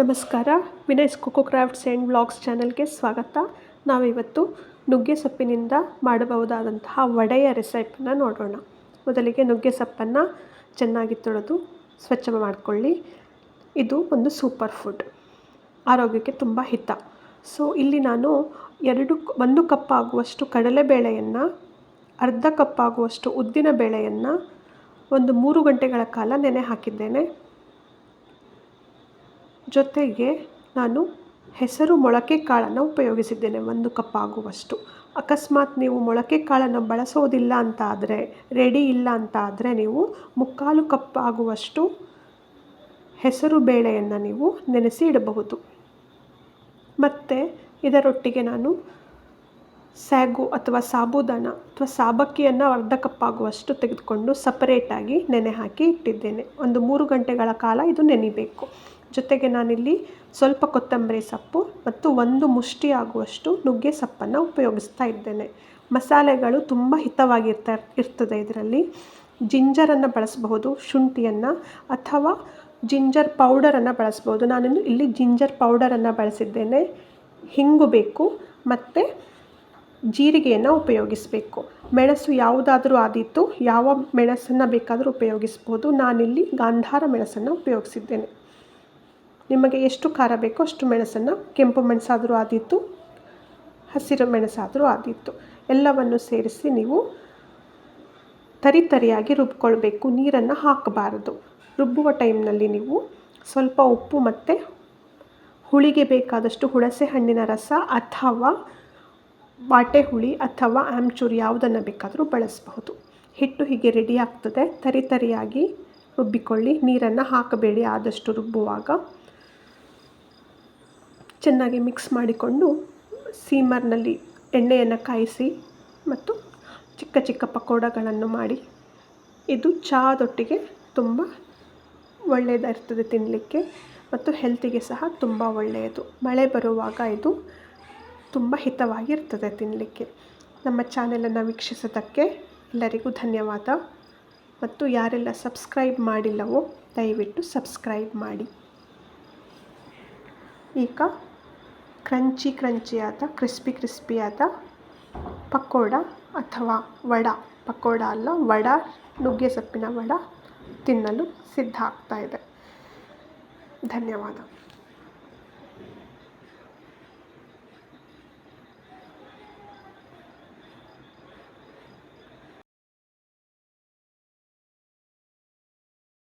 ನಮಸ್ಕಾರ, ವಿನಯ್ಸ್ ಕುಕು crafts and vlogs ಚಾನಲ್ಗೆ ಸ್ವಾಗತ. ನಾವಿವತ್ತು ನುಗ್ಗೆ ಸೊಪ್ಪಿನಿಂದ ಮಾಡಬಹುದಾದಂತಹ ವಡೆಯ ರೆಸಿಪಿನ ನೋಡೋಣ. ಮೊದಲಿಗೆ ನುಗ್ಗೆ ಸೊಪ್ಪನ್ನು ಚೆನ್ನಾಗಿ ತೊಳೆದು ಸ್ವಚ್ಛ ಮಾಡಿಕೊಳ್ಳಿ. ಇದು ಒಂದು ಸೂಪರ್ ಫುಡ್, ಆರೋಗ್ಯಕ್ಕೆ ತುಂಬ ಹಿತ. ಸೊ ಇಲ್ಲಿ ನಾನು 1 ಕಪ್ ಆಗುವಷ್ಟು ಕಡಲೆಬೇಳೆಯನ್ನು, ಅರ್ಧ ಕಪ್ ಆಗುವಷ್ಟು ಉದ್ದಿನ ಬೇಳೆಯನ್ನು ಒಂದು 3 ಗಂಟೆಗಳ ಕಾಲ ನೆನೆ ಹಾಕಿದ್ದೇನೆ. ಜೊತೆಗೆ ನಾನು ಹೆಸರು ಮೊಳಕೆ ಕಾಳನ್ನು ಉಪಯೋಗಿಸಿದ್ದೇನೆ 1 ಕಪ್ ಆಗುವಷ್ಟು. ಅಕಸ್ಮಾತ್ ನೀವು ಮೊಳಕೆ ಕಾಳನ್ನು ಬಳಸೋದಿಲ್ಲ ಅಂತ ಆದರೆ, ರೆಡಿ ಇಲ್ಲ ಅಂತ ಆದರೆ, ನೀವು 3/4 ಕಪ್ ಆಗುವಷ್ಟು ಹೆಸರು ಬೇಳೆಯನ್ನು ನೀವು ನೆನೆಸಿ ಇಡಬಹುದು. ಮತ್ತು ಇದರೊಟ್ಟಿಗೆ ನಾನು ಸ್ಯಾಗು ಅಥವಾ ಸಾಬೂದಾನ ಅಥವಾ ಸಾಬಕ್ಕಿಯನ್ನು ಅರ್ಧ ಕಪ್ ಆಗುವಷ್ಟು ತೆಗೆದುಕೊಂಡು ಸಪರೇಟಾಗಿ ನೆನೆ ಹಾಕಿ ಇಟ್ಟಿದ್ದೇನೆ. ಒಂದು 3 ಗಂಟೆಗಳ ಕಾಲ ಇದು ನೆನಿಬೇಕು. ಜೊತೆಗೆ ನಾನಿಲ್ಲಿ ಸ್ವಲ್ಪ ಕೊತ್ತಂಬರಿ ಸೊಪ್ಪು ಮತ್ತು 1 ಮುಷ್ಟಿ ಆಗುವಷ್ಟು ನುಗ್ಗೆ ಸೊಪ್ಪನ್ನು ಉಪಯೋಗಿಸ್ತಾ ಇದ್ದೇನೆ. ಮಸಾಲೆಗಳು ತುಂಬ ಇರ್ತದೆ ಇದರಲ್ಲಿ. ಜಿಂಜರನ್ನು ಬಳಸಬಹುದು, ಶುಂಠಿಯನ್ನು, ಅಥವಾ ಜಿಂಜರ್ ಪೌಡರನ್ನು ಬಳಸ್ಬೋದು. ನಾನು ಇಲ್ಲಿ ಜಿಂಜರ್ ಪೌಡರನ್ನು ಬಳಸಿದ್ದೇನೆ. ಹಿಂಗು ಬೇಕು ಮತ್ತು ಜೀರಿಗೆಯನ್ನು ಉಪಯೋಗಿಸಬೇಕು. ಮೆಣಸು ಯಾವುದಾದ್ರೂ ಆದೀತು, ಯಾವ ಮೆಣಸನ್ನು ಬೇಕಾದರೂ ಉಪಯೋಗಿಸ್ಬೋದು. ನಾನಿಲ್ಲಿ ಗಾಂಧಾರ ಮೆಣಸನ್ನು ಉಪಯೋಗಿಸಿದ್ದೇನೆ. ನಿಮಗೆ ಎಷ್ಟು ಖಾರ ಬೇಕೋ ಅಷ್ಟು ಮೆಣಸನ್ನು, ಕೆಂಪು ಮೆಣಸಾದರೂ ಆದೀತು, ಹಸಿರು ಮೆಣಸಾದರೂ ಆದೀತು, ಎಲ್ಲವನ್ನು ಸೇರಿಸಿ ನೀವು ತರಿಯಾಗಿ ರುಬ್ಕೊಳ್ಬೇಕು. ನೀರನ್ನು ಹಾಕಬಾರದು. ರುಬ್ಬುವ ಟೈಮ್ನಲ್ಲಿ ನೀವು ಸ್ವಲ್ಪ ಉಪ್ಪು ಮತ್ತು ಹುಳಿಗೆ ಬೇಕಾದಷ್ಟು ಹುಣಸೆ ಹಣ್ಣಿನ ರಸ ಅಥವಾ ಬಾಟೆ ಹುಳಿ ಅಥವಾ ಆಮ್ಚೂರು ಯಾವುದನ್ನು ಬೇಕಾದರೂ ಬಳಸಬಹುದು. ಹಿಟ್ಟು ಹೀಗೆ ರೆಡಿ ಆಗ್ತದೆ. ತರಿಯಾಗಿ ರುಬ್ಬಿಕೊಳ್ಳಿ. ನೀರನ್ನು ಹಾಕಬೇಡಿ ಆದಷ್ಟು ರುಬ್ಬುವಾಗ. ಚೆನ್ನಾಗಿ ಮಿಕ್ಸ್ ಮಾಡಿಕೊಂಡು ಸೀಮರ್ನಲ್ಲಿ ಎಣ್ಣೆಯನ್ನು ಕಾಯಿಸಿ ಮತ್ತು ಚಿಕ್ಕ ಚಿಕ್ಕ ಪಕೋಡಗಳನ್ನು ಮಾಡಿ. ಇದು ಚಹಾದೊಟ್ಟಿಗೆ ತುಂಬ ಒಳ್ಳೆಯದಾಗಿರ್ತದೆ ತಿನ್ನಲಿಕ್ಕೆ, ಮತ್ತು ಹೆಲ್ತಿಗೆ ಸಹ ತುಂಬ ಒಳ್ಳೆಯದು. ಮಳೆ ಬರುವಾಗ ಇದು ತುಂಬ ಹಿತವಾಗಿರ್ತದೆ ತಿನ್ನಲಿಕ್ಕೆ. ನಮ್ಮ ಚಾನೆಲನ್ನು ವೀಕ್ಷಿಸೋದಕ್ಕೆ ಎಲ್ಲರಿಗೂ ಧನ್ಯವಾದ. ಮತ್ತು ಯಾರೆಲ್ಲ ಸಬ್ಸ್ಕ್ರೈಬ್ ಮಾಡಿಲ್ಲವೋ ದಯವಿಟ್ಟು ಸಬ್ಸ್ಕ್ರೈಬ್ ಮಾಡಿ. ಈಗ ಕ್ರಂಚಿಯಾದ ಕ್ರಿಸ್ಪಿಯಾದ ಪಕೋಡ ಅಥವಾ ಪಕೋಡ ಅಲ್ಲ, ನುಗ್ಗೆ ಸೊಪ್ಪಿನ ವಡ ತಿನ್ನಲು ಸಿದ್ಧ ಆಗ್ತಾ ಇದೆ. ಧನ್ಯವಾದ.